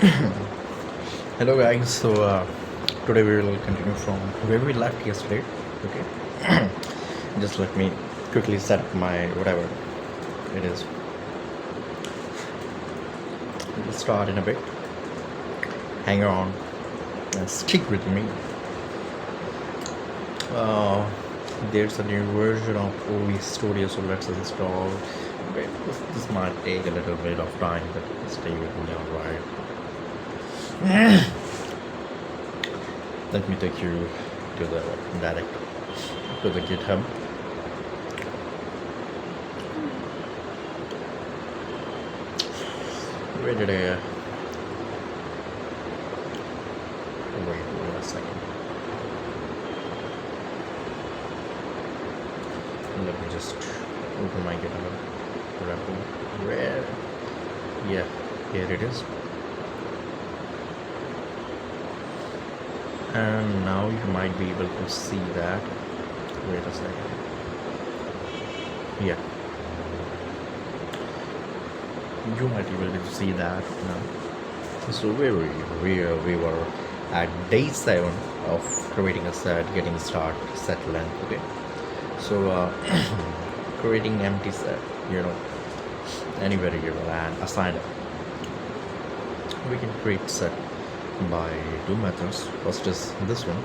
Hello guys, today we will continue from where we left yesterday. Okay, just let me quickly set up my whatever it is. We'll start in a bit. Hang on and stick with me. Uh, there's a new version of OBS Studio, so let's install. Wait, this might take a little bit of time, but stay with me, alright. Let me take you to the direct to the GitHub. Where did I? Wait a second. Let me just open my GitHub repo. Where? Yeah, here it is. And now you might be able to see that. Wait a second. Yeah, you might be able to see that now. So where were you? We were at day 7 of creating a set, getting start, set length. Okay, so creating empty set, any variable and assign it. We can create set by two methods. First is this one,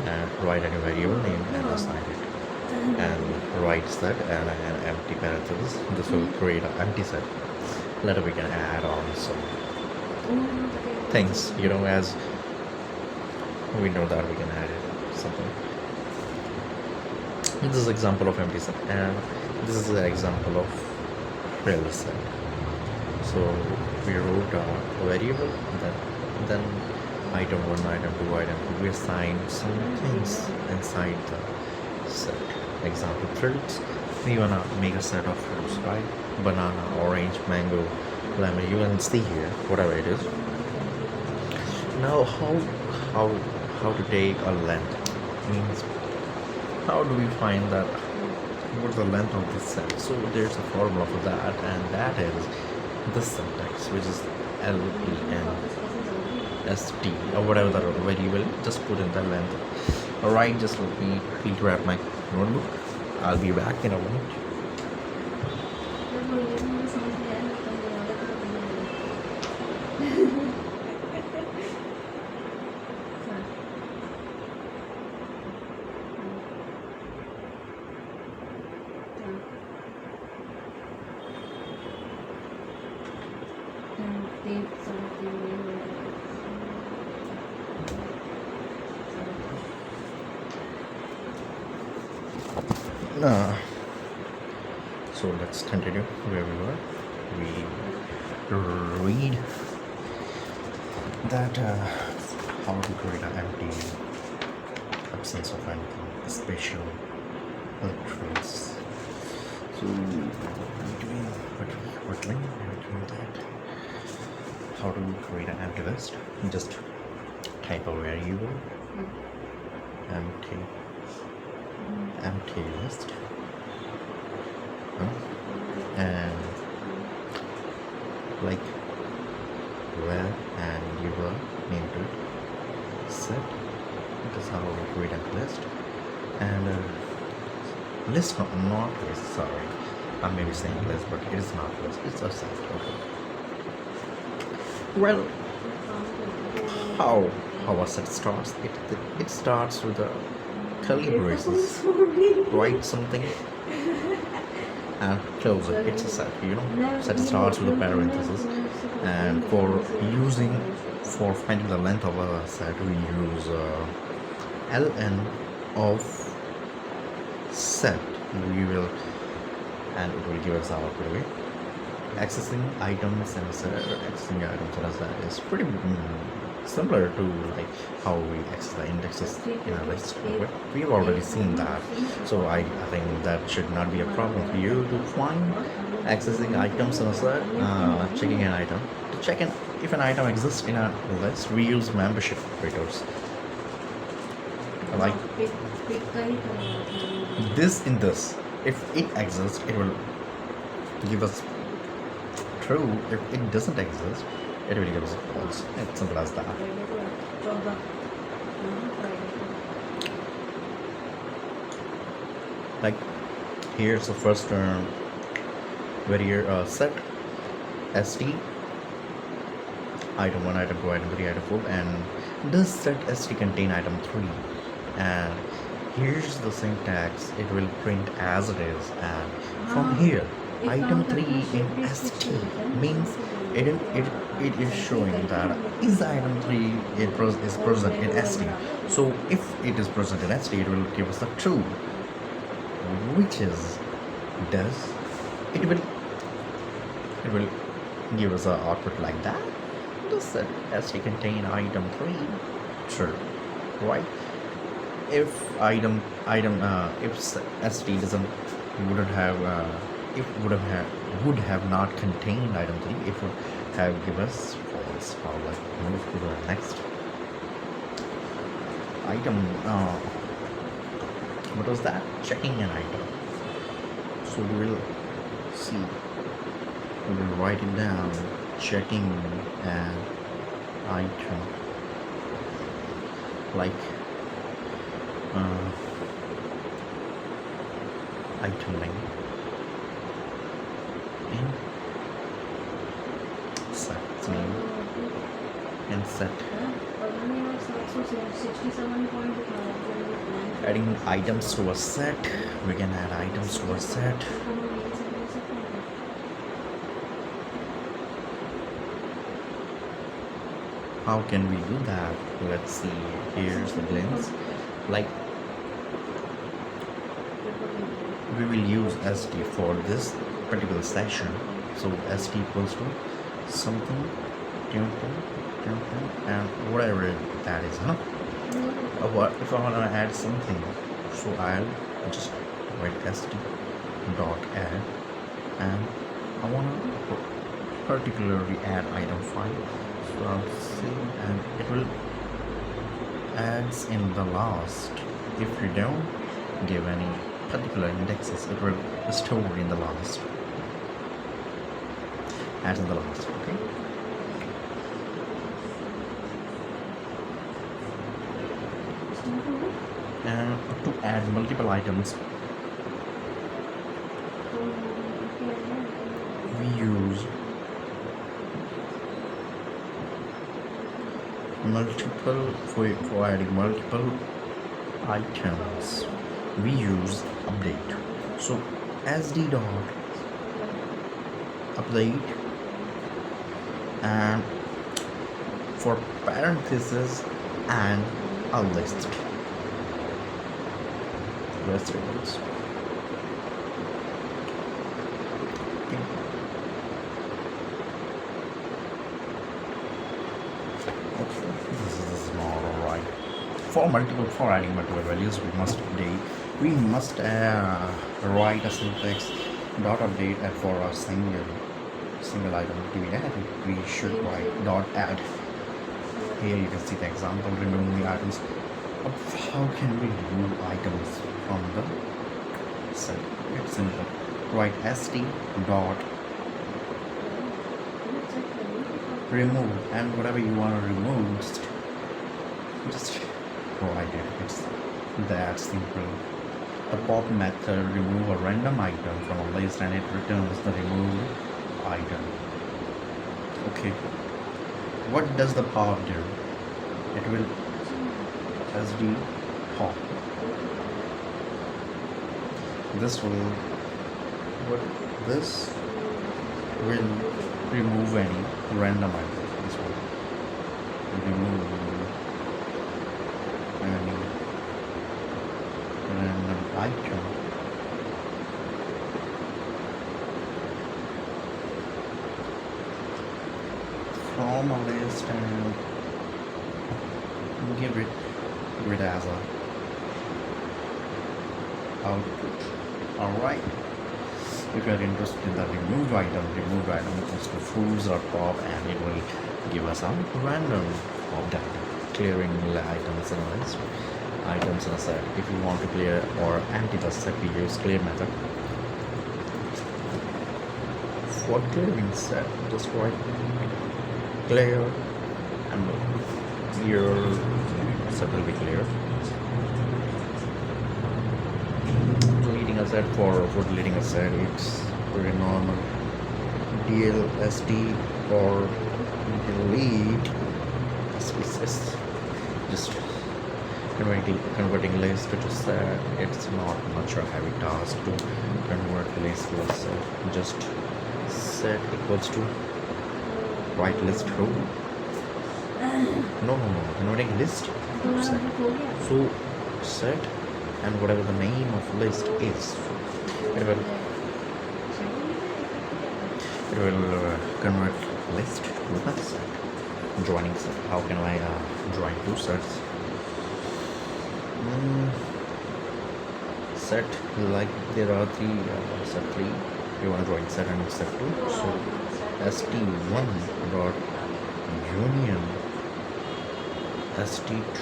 and write any variable name and assign it, and write set and an empty parenthesis. This will create an empty set. Later we can add on some things, as we know that we can add something. This is example of empty set, and this is an example of real set. So we wrote a variable, then item 1, item 2, item 2. We assign some things inside the set. Example fruits. We wanna make a set of fruits, right? Banana, orange, mango, lemon. You can see here whatever it is. Now how to take a length means how do we find that what's the length of this set? So there's a formula for that, and that is this syntax, which is LENST or whatever the variable. Just put in the length. Alright, just let me grab my notebook. I'll be back in a minute. So let's continue where we were. We read that how to create an empty absence of anything special electrons. So what line are we doing that? How to create an empty list? Just type a variable empty list, and like where and give a name to it. Set. This is how we create a list, and list not list. Sorry, I may be saying list, but it is not list. It's a set. Okay. Well, how a set starts? It starts with a curly braces. Write something and close it. It's a set. Set starts with a parenthesis, and for finding the length of a set, we use ln of set. And it will give us our query. Accessing items and a set is pretty similar to like how we access the indexes in a list. Okay? We've already seen that, so I think that should not be a problem for you to find accessing items in a set. Checking an item to check if an item exists in a list. We use membership operators like this. In this, if it exists, it will give us true. If it doesn't exist, it will give us false. It's simple as that. Like here's the first term where here set st item 1, item 2, item 3, item 4, and does set st contain item 3, and here's the syntax. It will print as it is, and from here item 3 in st means it is showing that is item 3 is present in st. So if it is present in st, it will give us the true, which is does it will give us an output like that. Does set st contain item 3? True, right? If if st doesn't wouldn't have if would have not contained item 3, it would have given us false. Now let's move to the next item. What was that? Checking an item. So we will see, we will write it down. Checking an item, like item name in set name and set. Adding items to a set, we can add items to a set. How can we do that? Let's see. Here's the glimpse. Like we will use st for this particular session. So st equals to something and whatever that is, huh? What if I want to add something? So I'll just write st dot add, and I want to particularly add item 5. So I'll see, and it will adds in the last. If you don't give any particular indexes, it will store in the last. Adds in the last. Okay. And to add multiple items, we use multiple for adding multiple items. We use update. So sd dot update, and for parentheses and a list. List equals. Okay. This is small, alright. For adding multiple values, we must write a syntax dot update, and for a single item to be added, we should write dot add. Here you can see the example, removing the items. How can we remove items from the set? It's simple. Write st dot remove, and whatever you want to remove, just write it. It's that simple. The pop method remove a random item from a list, and it returns the removed item. Okay, what does the pop do? It will sd pop. This will remove any random item. This will remove any random item from a list and give it as a output. Alright. If you are interested in the removed item equals to foods or pop, and it will give us a random of data, clearing items in a list, items in a set. If you want to clear or empty the set, we use clear method. For clearing set, just write clear, and your set will be clear. Deleting a set for deleting a set, it's pretty normal. DLSD or delete species. Just converting list to set. It's not much a heavy task to convert list to a set. Just set equals to right list row. No, converting list to set. So set and whatever the name of list is, it will convert list to a set. Joining set. How can I join two sets? Set, like there are three set 3. You want to join set and set 2. So st1 dot union st2.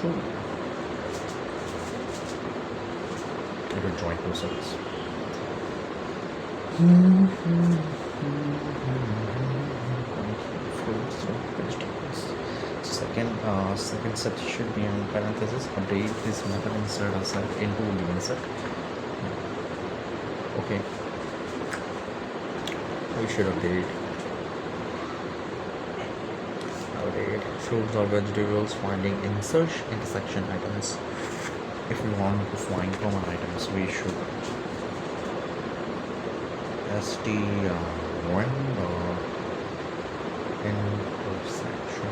It will join two sets. Fruits or vegetables. Second set should be in parenthesis. Update this method insert a set into given set. Okay. We should update fruits or vegetables finding in search intersection items. If we want to find common items, we should st1 or intersection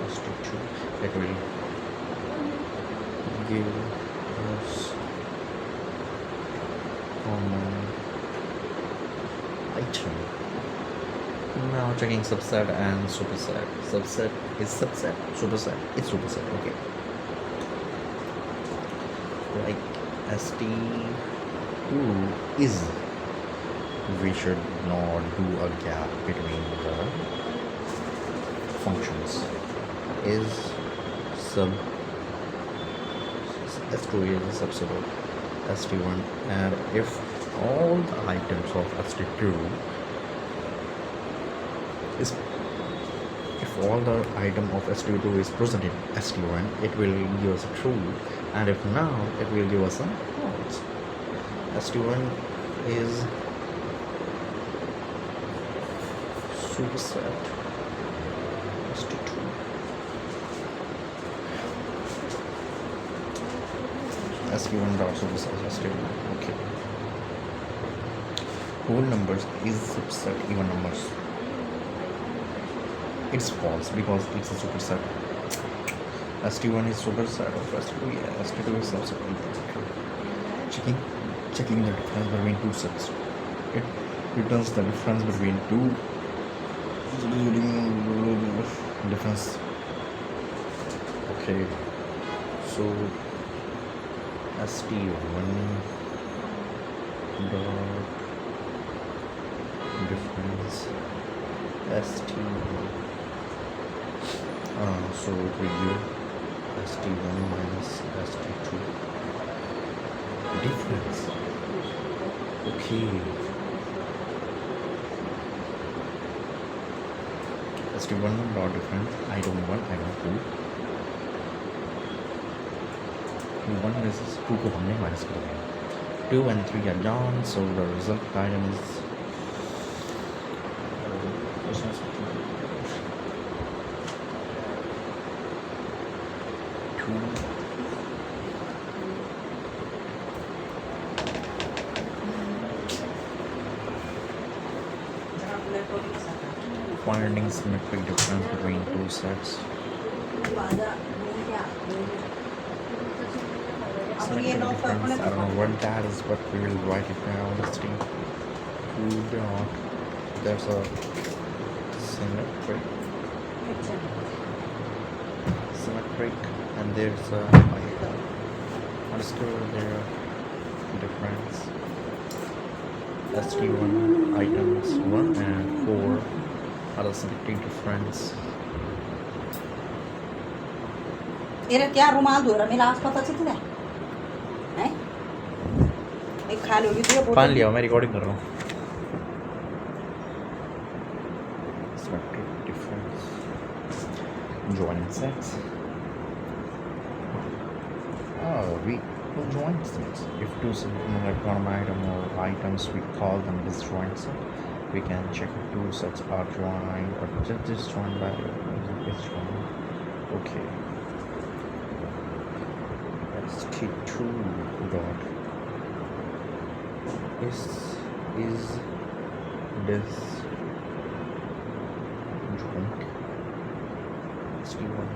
st2. It will give us common item. Now checking subset and superset. Subset is subset, superset is superset. Okay. Like st2 is, we should not do a gap between the functions. Is sub st2 is a subset of st1, and if all the items of st2 is, if all the item of st2 is present in st1, it will give us a true, and if now it will give us a false. st1 is superset st2. st1 dot superset st2. Okay. Whole numbers is subset even numbers. It's false because it's a superset. st1 is superset of st2. Yeah, st2 is subset. Checking the difference between two sets. It returns the difference between two difference. Okay, so st1 dot difference st1. So it will give st1 minus st2 difference. Okay. st1 dot difference item 1 item 2. 1 is 2 को हमने minus कर दिया. 2 and 3 are gone, so the result item is finding symmetric difference between two sets. Symmetric difference, I don't know what that is, but we will write it down. Let's see. There's a symmetric, and there's a underscore there. Difference. st1 items 1 and 4 are the symmetric difference. तेरा क्या रुमाल धो रहा? मेरा पता चल रहा है? एक खा लोगी तो पान लिया, मैं रिकॉर्डिंग कर रहा हूँ. Structure difference. Join sets. We will join sets. If two electron item or items, we call them disjoint set. We can check if two sets are joined or just disjoined by disjoint. Okay. st2 dot is this joint st1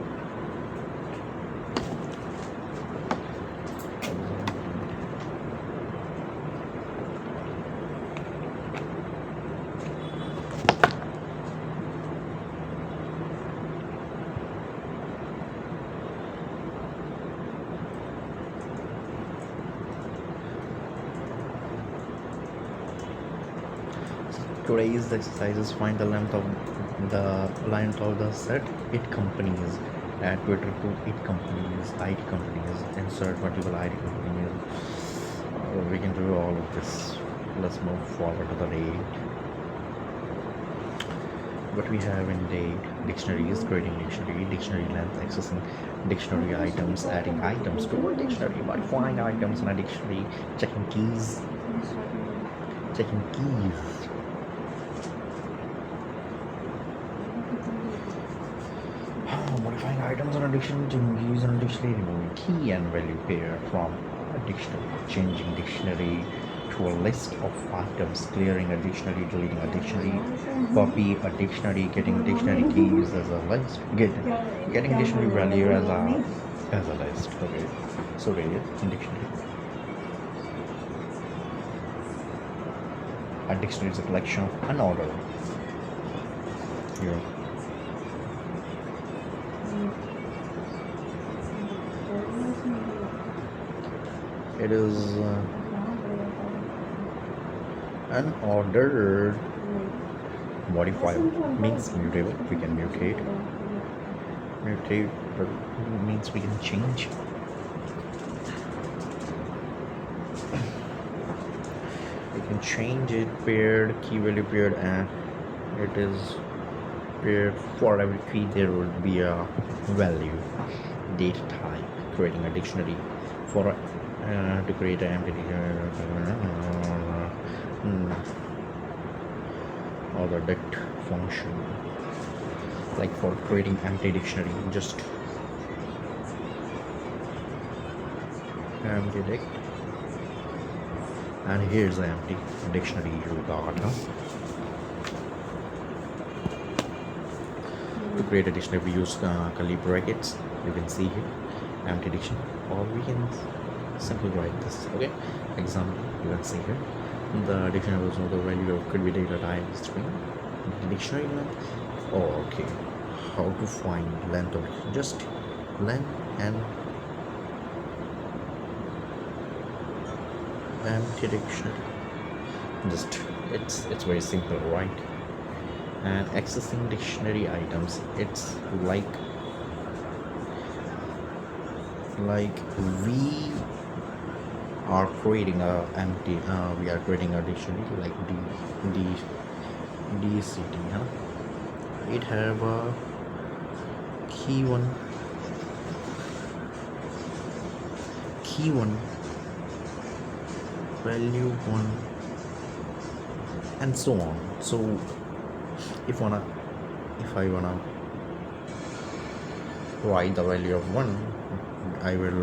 Today's exercises find the length of the set it companies, add Twitter to it companies, IT companies, insert multiple IT companies. We can do all of this. Let's move forward to the date. What we have in date: dictionaries, creating dictionary length, accessing dictionary items, adding items to a dictionary, modifying items in a dictionary, checking keys. Modifying items in a dictionary, checking keys in a dictionary, removing key and value pair from a dictionary, changing dictionary to a list of items, clearing a dictionary, deleting a dictionary, copy a dictionary, getting dictionary keys as a list, getting dictionary value as a list. Okay, so read dictionary. A dictionary is a collection of an order. Here. It is unordered. Modifiable means mutable. We can mutate. Mutate means we can change. We can change it. Paired, key value paired, and it is paired. For every key there will be a value. Date type. Creating a dictionary for to create an empty or the dict function, like for creating empty dictionary, just empty dict, and here's the empty dictionary you got. To create a dictionary we use curly brackets. You can see here empty dictionary, or we can simply write this. Okay, example, you can see here the dictionary was not the value of could be data type string. Dictionary length. Oh, okay, how to find length of just length and empty dictionary. Just it's very simple, right? And accessing dictionary items, it's like we are creating a empty we are creating a dictionary like DCT, it have a key one value one and so on. So if I wanna write the value of 1, I will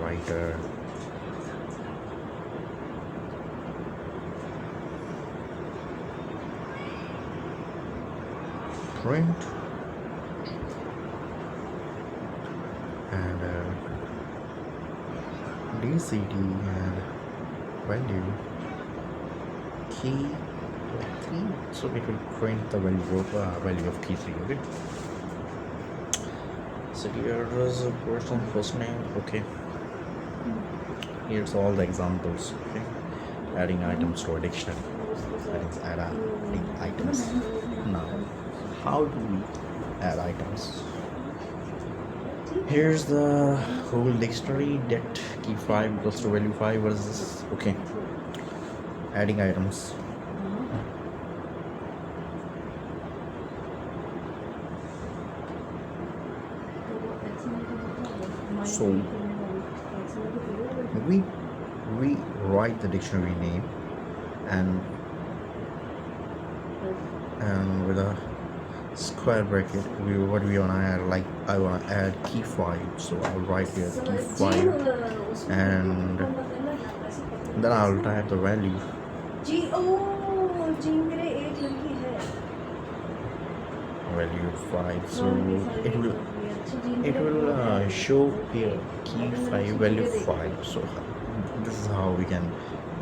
write print and DCT and value key like 3, so it will print the value of key 3. Okay, city address, person, first name. Okay, here's all the examples. Okay, adding items to a dictionary. Adding items. Now how do we add items? Here's the whole dictionary. Det key 5 equals to value 5. What is this? Okay, adding items. So we rewrite the dictionary name and with a square bracket what we wanna add, like I wanna add key 5, so I'll write here key 5 and then I'll type the value. Value 5, so it will show here key 5 value 5. So this is how we can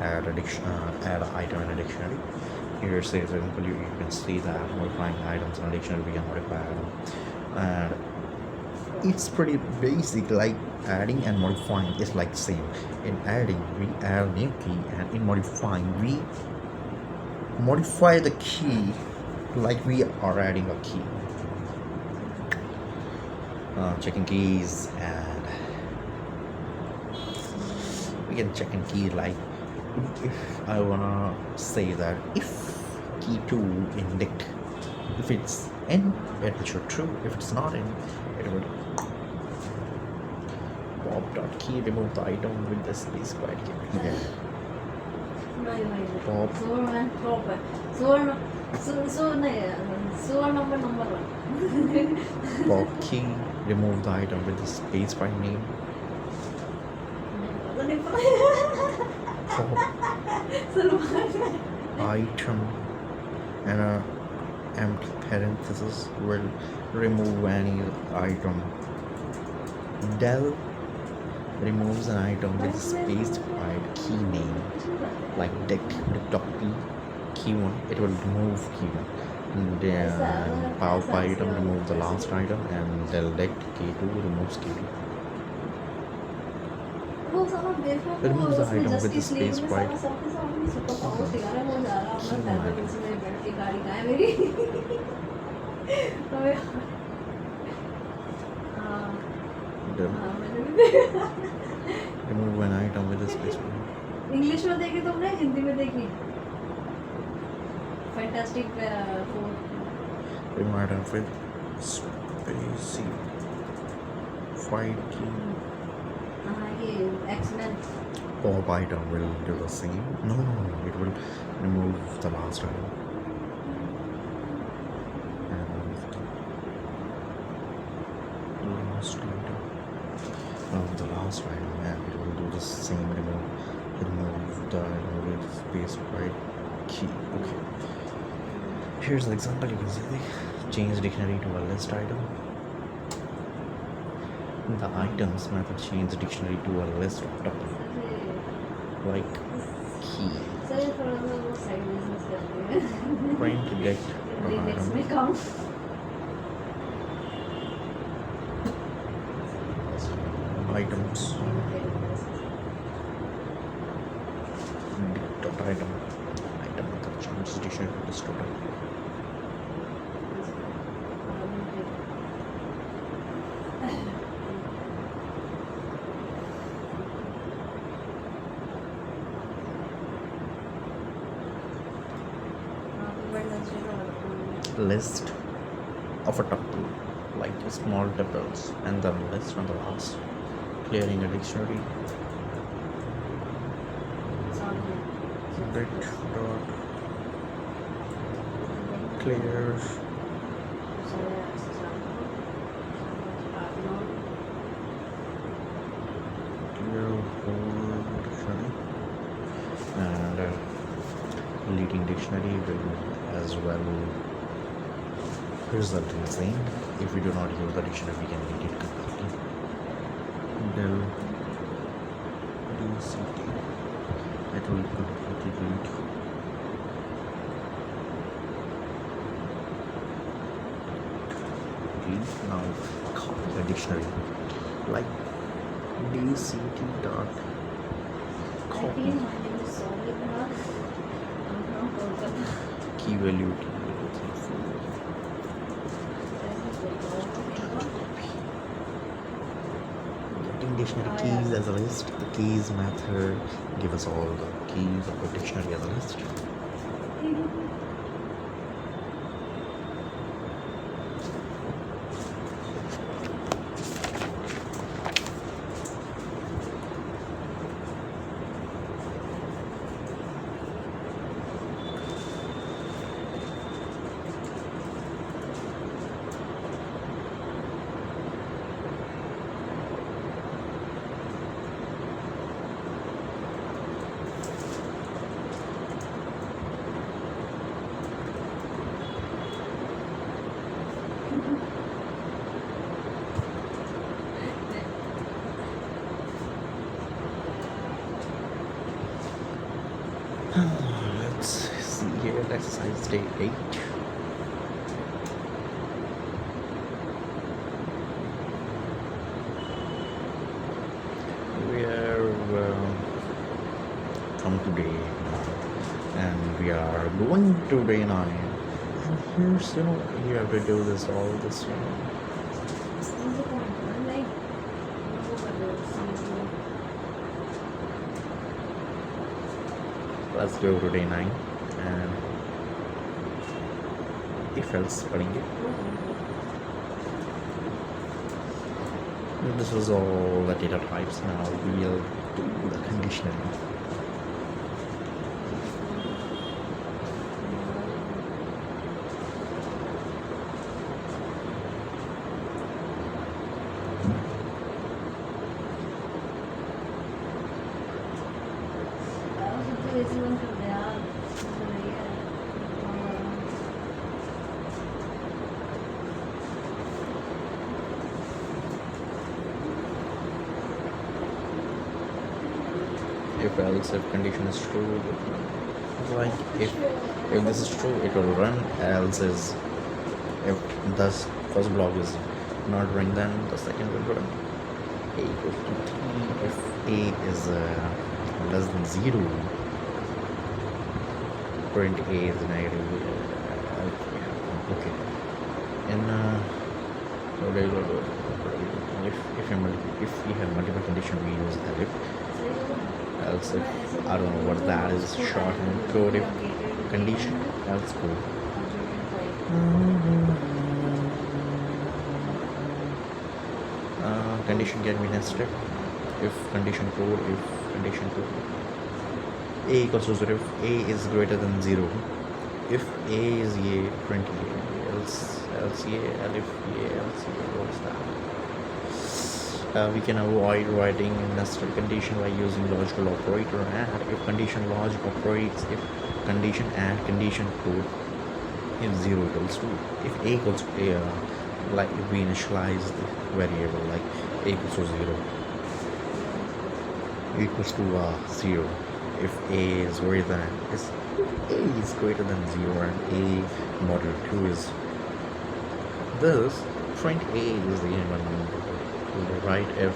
add add an item in a dictionary. Here it says example, you can see that modifying items in a dictionary, we can modify item, and it's pretty basic. Like adding and modifying is like same. In adding we add a new key, and in modifying we modify the key like we are adding a key. Checking keys, and we can check in key like if I wanna say that if key 2 in dict, if it's in it will show true, if it's not in it will pop.key remove the item with the space quite here. Pop pop key remove the item with the space by name. Pop item and a empty parenthesis will remove any item. Del removes an item with specified key name, like dict.p key 1, it will remove key 1. And then pop item remove the last item, and del dict key 2 removes key 2. Remove the item with the space right. Remove an item with the space right. English में देखी तुमने, हिंदी में देखी? Fantastic four. Remove item with space fight key. ये X-Men. Pop item will do the same. No, it will remove the last item. And last item. The last item, and it will do the same. Remove the item with space right key. Okay. Here's an example. You can see change dictionary to a list item. The items method change the dictionary to a list of tuple, like key. Trying to get item. Items. Dot item. Item method change the dictionary to list of tuple. List of a tuple, like small tuples, and then list on the last, clearing a dictionary. Bit dot clear whole dictionary, and deleting dictionary will as well result in the same. If we do not use the dictionary, we can delete it completely. Del DCT, it will completely delete. Now copy the dictionary, like DCT dot copy key value dictionary keys as a list. The keys method give us all the keys of the dictionary as a list. exercise day 8. We are come to day 9 and we are going to day 9, and here's you have to do this all this let's go to day 9 and if else पढ़ेंगे. This is all the data types. Now we'll do the conditioning. If else if condition is true, like if this is true it will run, else is if the first block is not running then the second will run. A equals to 3 if a is less than 0, print a is negative. Okay, and if we have multiple condition we use elif. Else if I don't know what that is, shortened code if condition else code. Condition can be nested if condition code a equals to 0 if a is greater than 0, if a is a print a, else a, elif a, else a. What's that? We can avoid writing nested condition by using logical operator and if condition logic operates if condition and condition code if 0 equals to if a equals to a, like if we initialize the variable like a equals to 0 equals to 0 if a is greater than a is greater than 0 and a model 2 is this print a is the even right if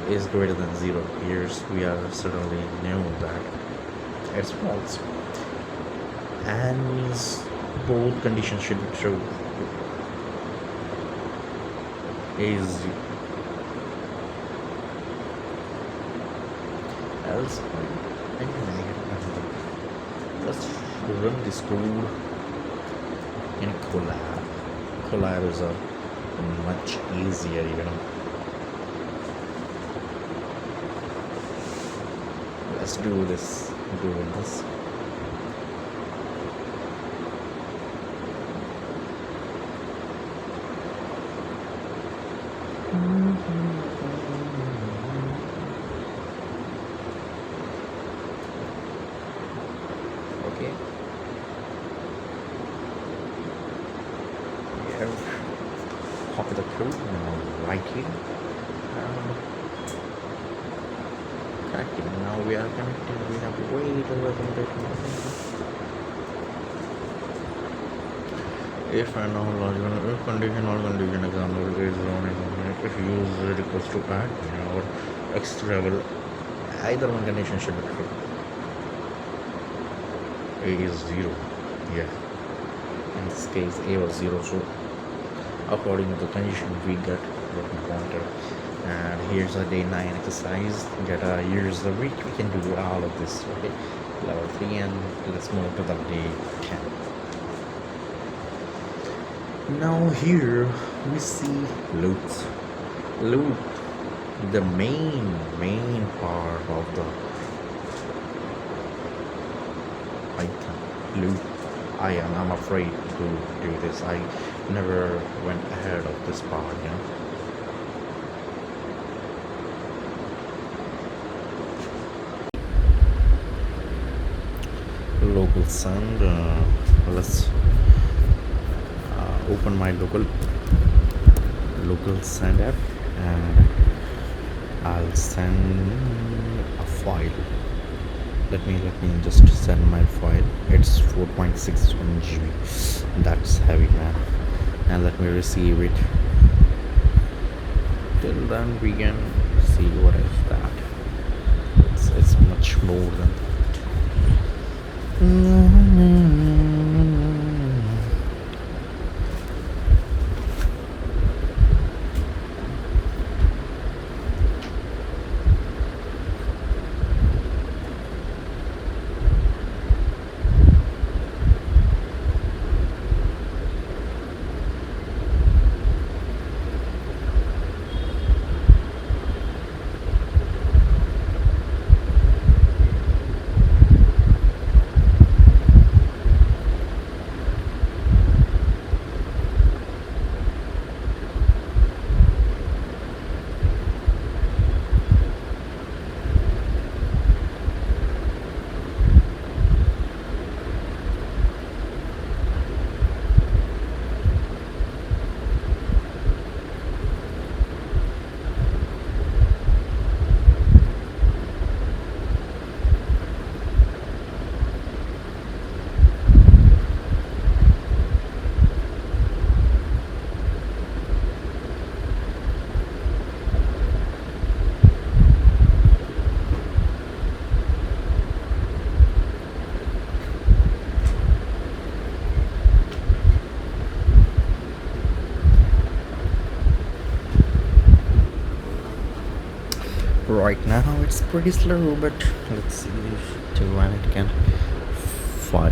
is greater than 0. Here's we are certainly know that it's false and means both conditions should be true. A is else let's run this code in Colab. Colab is a much easier let's do this. Okay, we have copy the code now right here. Connecting. Now we are connecting. We have to wait a little bit more. If and all logical, if condition or condition example is running, if use equals to add or x level, either one condition should be true. A is 0. Yeah. In this case, a was 0. So according to the condition, we get working pointer. And here's a day 9 exercise. Here's the week. We can do all of this. Okay, level 3, and let's move to the day 10. Now here we see loops. Loop, the main part of the Python loop. I'm afraid to do this. I never went ahead of this part. Local send. Let's open my local send app and I'll send a file. Let me just send my file. It's 4.61 GB. That's heavy, man. And let me receive it. Till then, we can see what is that. It's much more than that. Right now it's pretty slow, but let's see if to when it can file.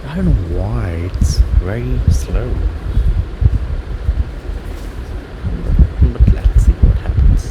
I don't know why it's very slow. But let's see what happens.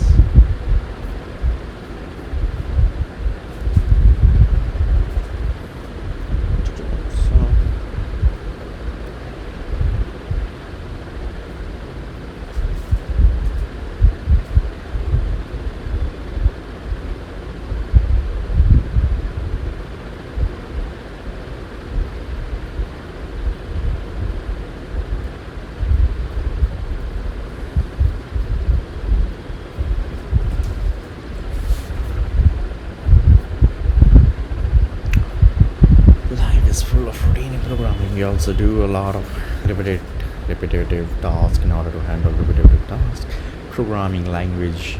So life is full of routine programming. We also do a lot of repetitive tasks in order to handle repetitive tasks. Programming languages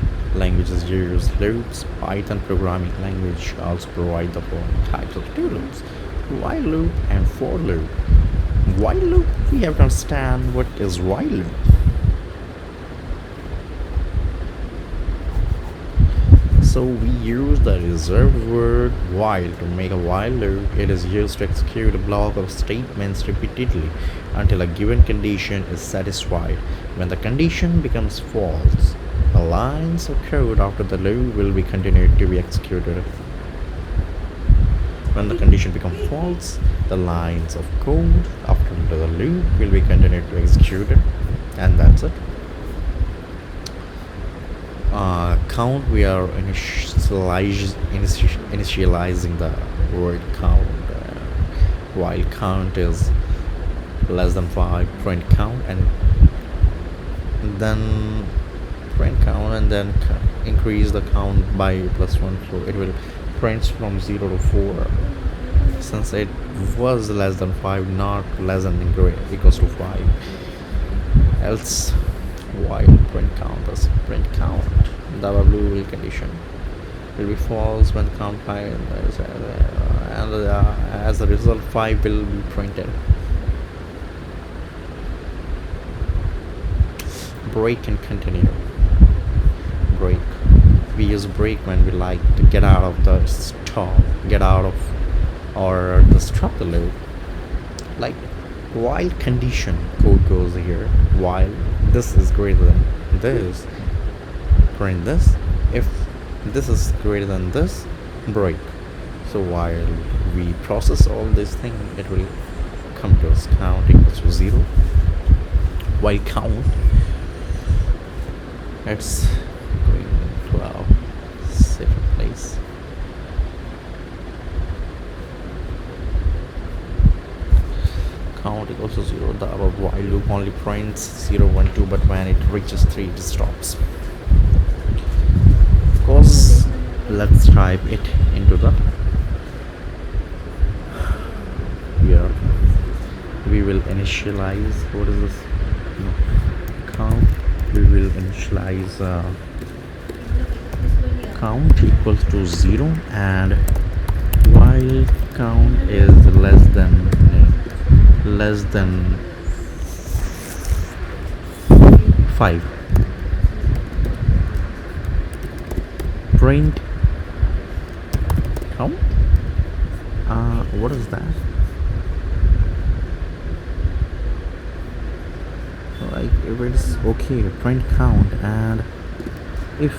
use loops. Python programming language also provide the following types of do loops: while loop and for loop. While loop, we have to understand what is while loop. So we use the reserved word while to make a while loop. It is used to execute a block of statements repeatedly until a given condition is satisfied. When the condition becomes false, the lines of code after the loop will be continued to be executed. When the condition becomes false, the lines of code after the loop will be continued to execute it, and that's it. Count, we are initializing the void count. While count is less than 5, print count, and then print count, and then increase the count by +1, so it will print from 0 to 4, since it was less than 5, not less than equals to 5. Else while print count is print count, the will condition will be false when count 5, and as a result 5 will be printed. Break and continue. Break, we use break when we like to get out of the stop, get out of, or to stop the loop. Like while condition code goes here, while this is greater than this, print this. If this is greater than this, break. So while we process all this thing, it will come to us count equals to 0. While count, it's going to a safer place. Count equals to 0. The above while loop only prints 0, 1, 2, but when it reaches 3, it stops. Of course, let's type it into the here. We will initialize, what is this? No. Count. We will initialize count equals to 0, and while count is less than 5, print count. What is that? Like if it's okay, print count, and if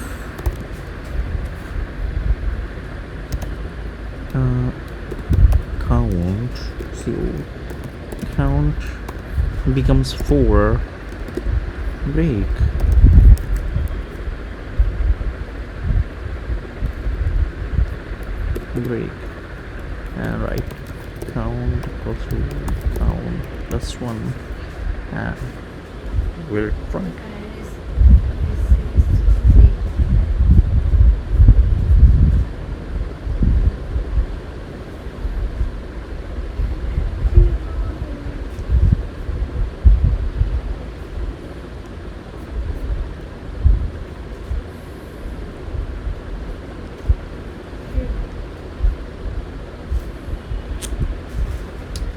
count becomes 4, break. And right, count equals to count +1, and we'll print.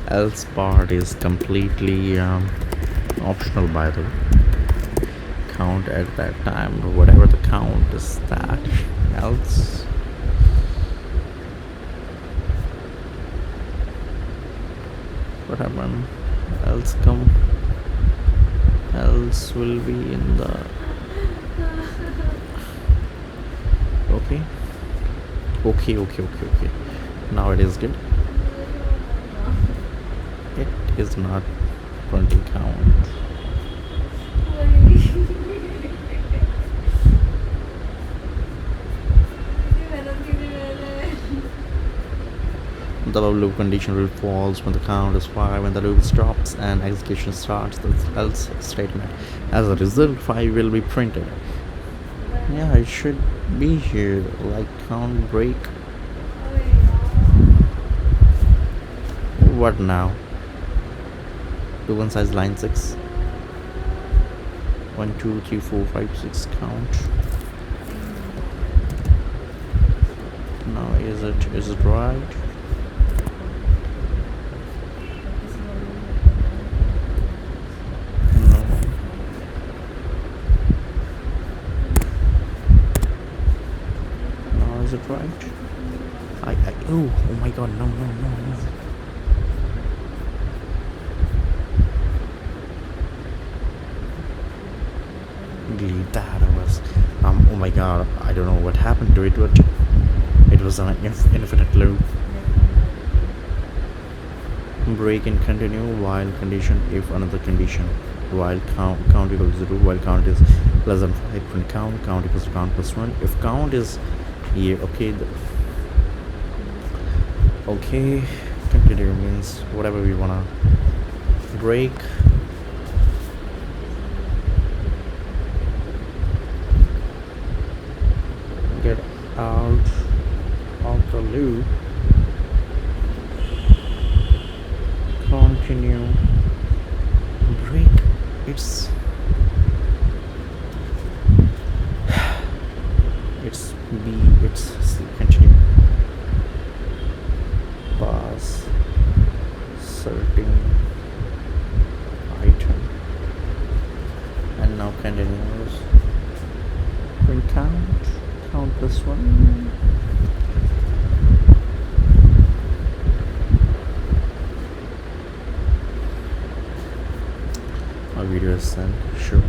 Else part is completely optional, by the way. Count at that time, whatever the count is, that else what happened, else will be in the okay. Now it is good. It is not printing count. The loop condition will false when the count is 5, when the loop stops and execution starts. The else statement. As a result, 5 will be printed. Yeah, it should be here, like count break. What now? 2 1 size line 6. 1 2 3 4 5 6 count. Now is it right? No. Now is it right? Oh my god, no. Delete that. Oh my god, I don't know what happened to it, but it was an infinite loop. Break and continue while condition, if another condition, while count equals 0, while count is less than 5, print count equals to count +1. If count is here, okay, Okay, continue means whatever we wanna break. Get out of the loop. Continue. Break. It's B. It's C. Continue. Pass. Certain item. And now continues. Then count this one. A video is sent, sure.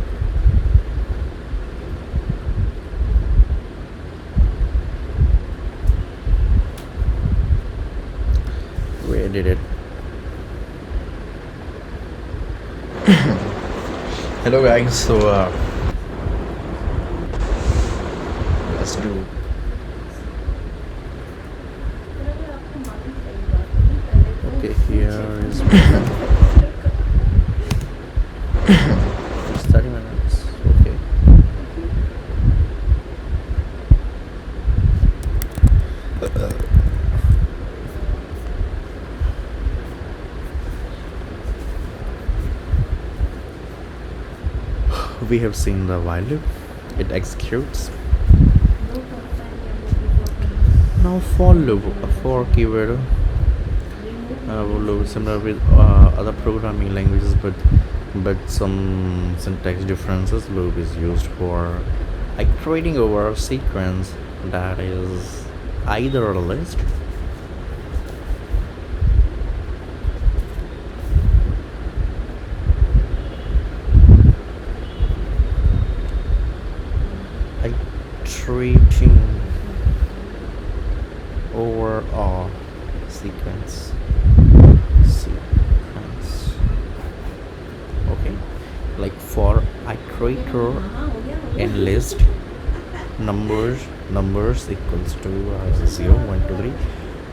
We did it. Hello guys, so let's do okay, here is 30 minutes. Okay. We have seen the while loop. It executes. Now for loop, for keyword loop similar with other programming languages, but some syntax differences. Loop is used for iterating over a sequence that is either a list iterating over a sequence. Okay, like for iterator in list numbers equals to 0 1 2 3.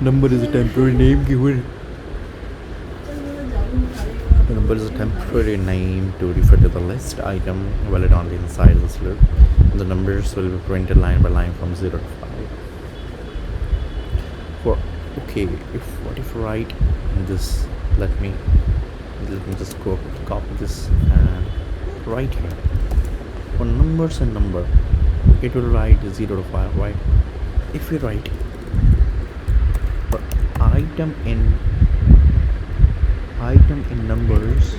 Number is a temporary name given. The number is a temporary name to refer to the list item valid only inside this loop. The numbers will be printed line by line from 0 to 5. For okay, what if write this? Let me just copy this and write here. For numbers and number, it will write 0 to 5, right? If we write for item in numbers,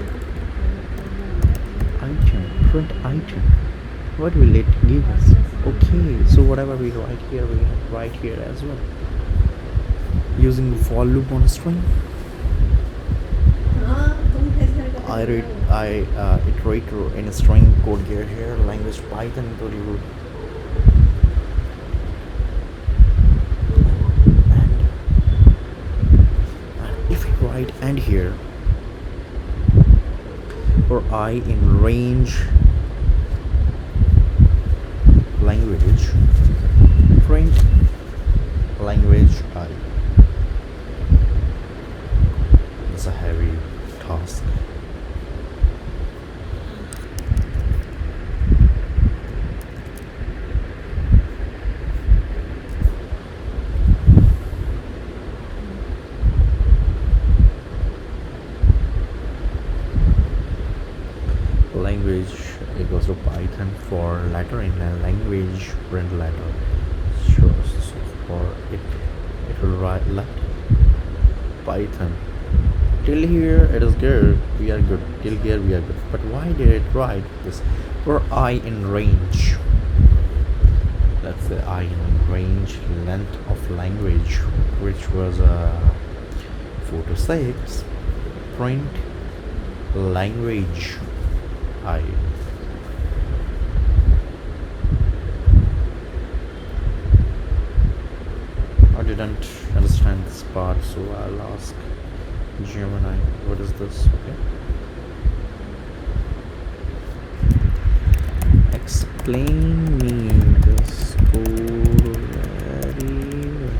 print item, what will it give us? Okay, so whatever we write here, we write here as well, using the for loop on a string. Iterator in a string code here, language Python included. And if we write and here for I in range language, print language I. It's a heavy task. Language equals to Python for letter in a language print letter. Sure, so for it will write let Python. Till here it is good, we are good. Till here we are good. But why did it write this? For I in range. Let's say I in range length of language, which was 4 to 6. Print language I. Didn't understand this part, so I'll ask Gemini, what is this? Okay, explain me this code very well.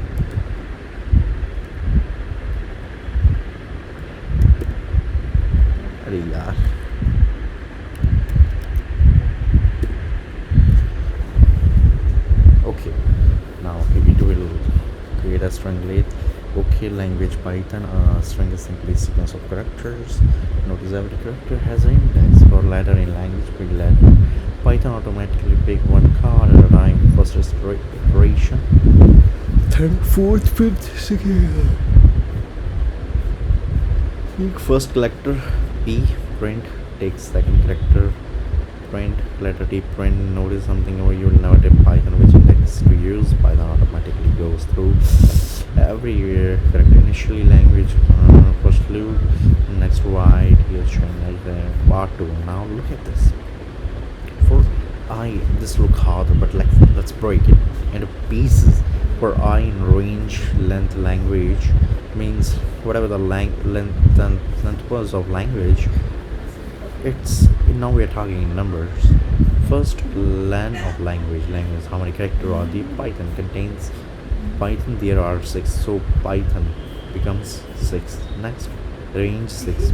string length. Okay, language Python. String is simply a sequence of characters. Notice every character has an index or letter in language per letter. Python automatically pick one card at a time. First iteration, third, fourth, fifth, second. Take first character P, print. Take second character, print. Letter T, print. Notice something over you will never type Python which index to use. Python automatically goes through every character initially language, first loop, next write. Here's showing like the part 2. Now look at this. For I, this look harder, but let's break it into pieces. For I in range length language means whatever the length was of language. It's now we are talking in numbers. First, len of language how many characters are the Python contains. Python there are 6, so Python becomes 6. Next, range 6.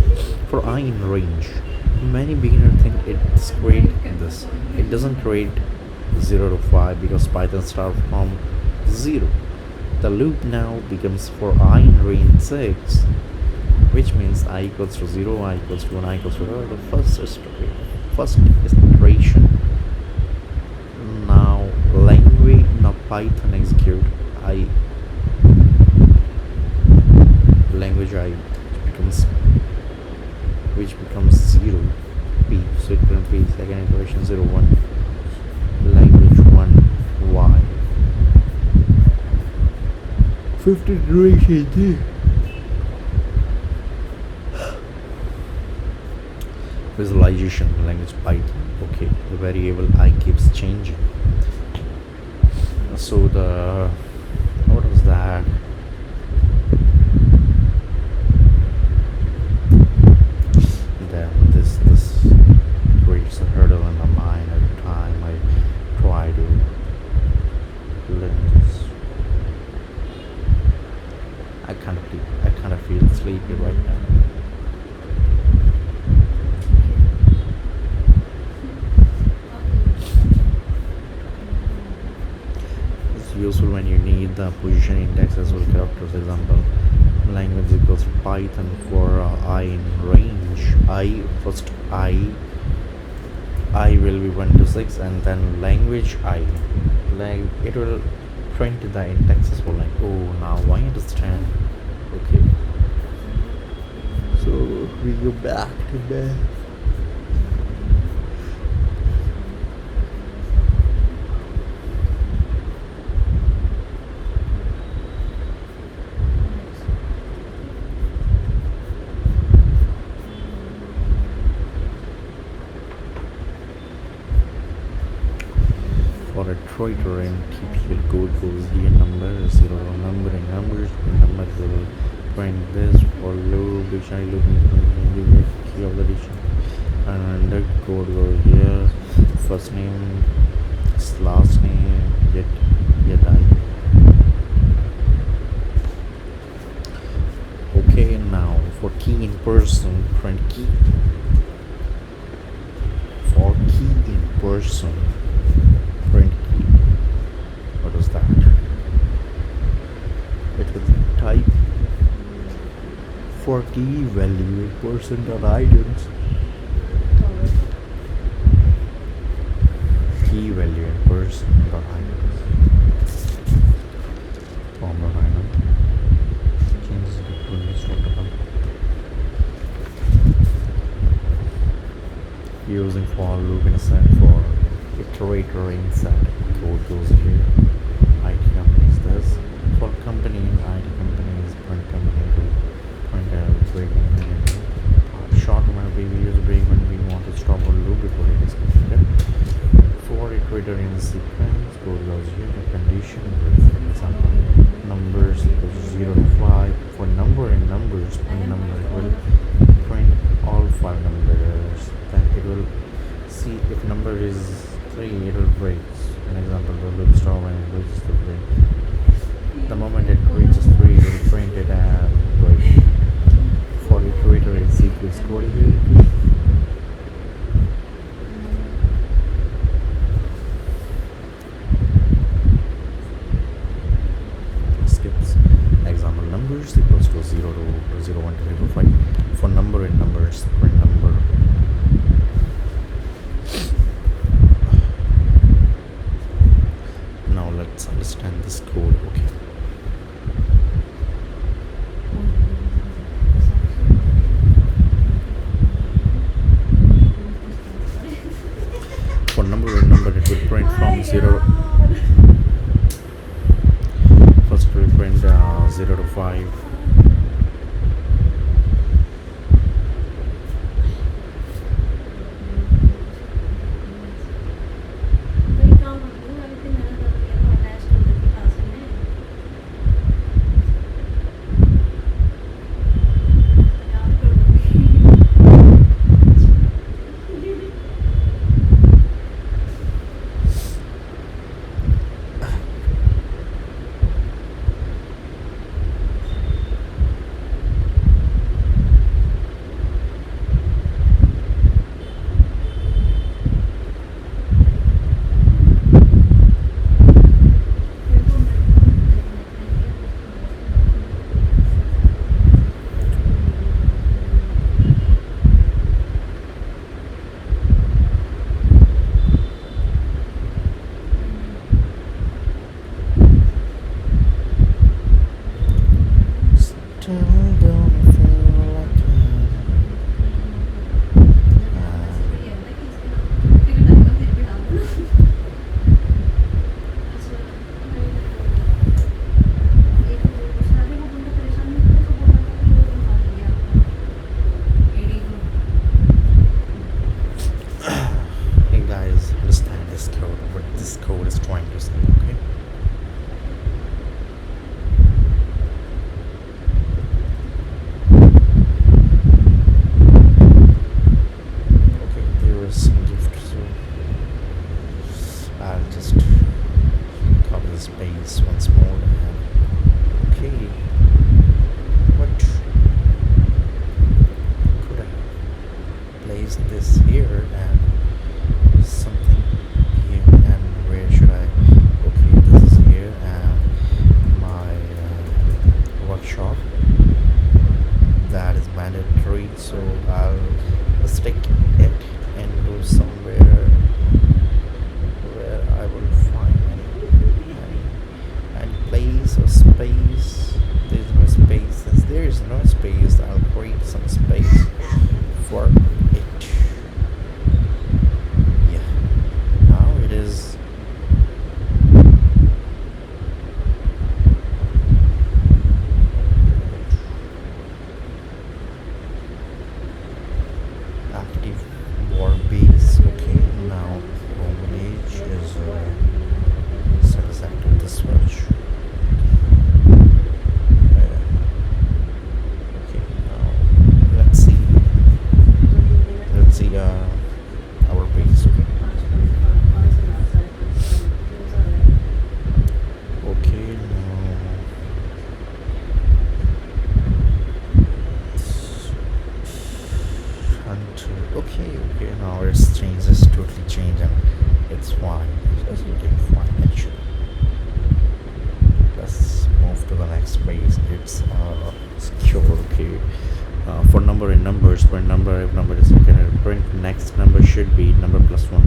For I in range, many beginners think it's create this. It doesn't create 0 to 5 because Python start from 0. The loop now becomes for I in range 6, which means I equals to 0, I equals to 1, I equals to 0. The first iteration. Now language, now Python execute I, language I becomes, which becomes 0 P, so it will be second iteration 0 1, language 1 Y, fifth iteration D. Visualization language Python. Okay, the variable I keeps changing. So the, what was that? Then this creates a hurdle in my mind every time I try to learn this. I kind of feel sleepy right now. Useful when you need the position index as well characters. Example, language equals Python for I in range. I will be 1 to 6, and then language I, like it will print the indexes for like, oh, now I understand. Okay, so we go back to bed. For a traitor in TPL code goes here number 0 number in numbers, the number will print this for loop dictionary looping key of the dictionary, and the code goes here first name last name yet I. Okay, now for key in person, print key. For key in person, print key. What was that? It was type for key value in person dot items. Key value in person dot items. Form dot item. Changes the previous protocol. Using for loop in a set for iterator in set. Code goes here. IT company is this. For company, IT company is print company to print break company. Short when we use break when we want to stop a loop before it is completed. For iterator in sequence, code goes here. The condition with example numbers equals 0 to 5. For number in numbers, print number it will print all 5 numbers. Then it will see if number is 3, it will break. An example, the loop stop when it reaches the 3. The moment it reaches 3, it will print it and break. For iterator in sequence code here. Skips. For number and number, it will print from 0. First, it will print 0 to 5. Still don't feel like Hey guys, understand this code, what this code is trying to say, okay? Okay, there is some gift, so I'll just cover the space once more. Okay, what could I place this here and something here, and where should I? Okay, this is here and my workshop. That is mandatory, so I'll stick it into somewhere where I will find any place or space. There's no space. Since there is no space, I'll create some space for it. Yeah. Now it is active war base. Okay, now home page is set as active the switch. Okay, now let's see our base. Okay, now okay, now it's changed, it's totally changed and it's fine. It's looking fine actually. Let's move to the next page. It's secure. Okay, for number and numbers, per number, if number is second print, next number should be number plus 1.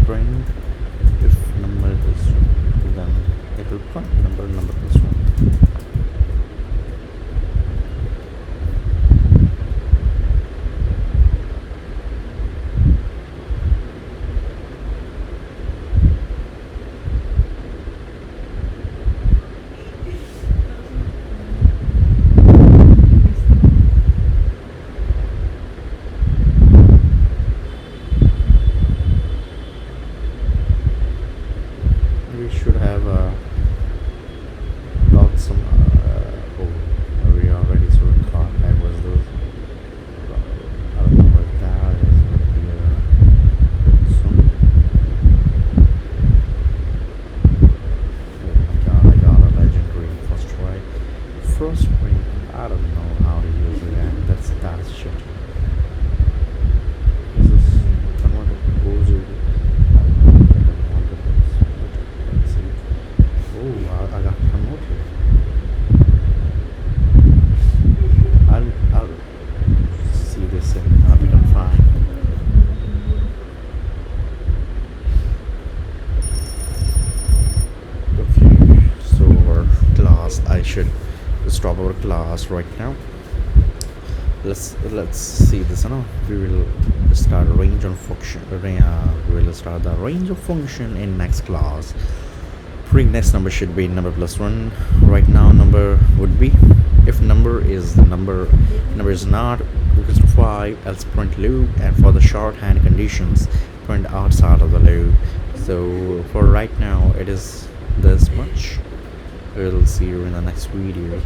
Print if number is, then it will print number plus 1. We should have got some oh, we already saw car. I was those I don't know what that is, but some, oh my god, I got a legendary first try. First ring, I don't know how to use it, and that's shit. This is converted to goes I don't know, I don't want this. class. I should stop our class right now. Let's see this. We will start range on function. We will start the range of function in next class. Putting next number should be number plus 1. Right now number would be, if number is number is not equals to 5, else print loop, and for the shorthand conditions print outside of the loop. So for right now it is this much. We'll see you in the next video.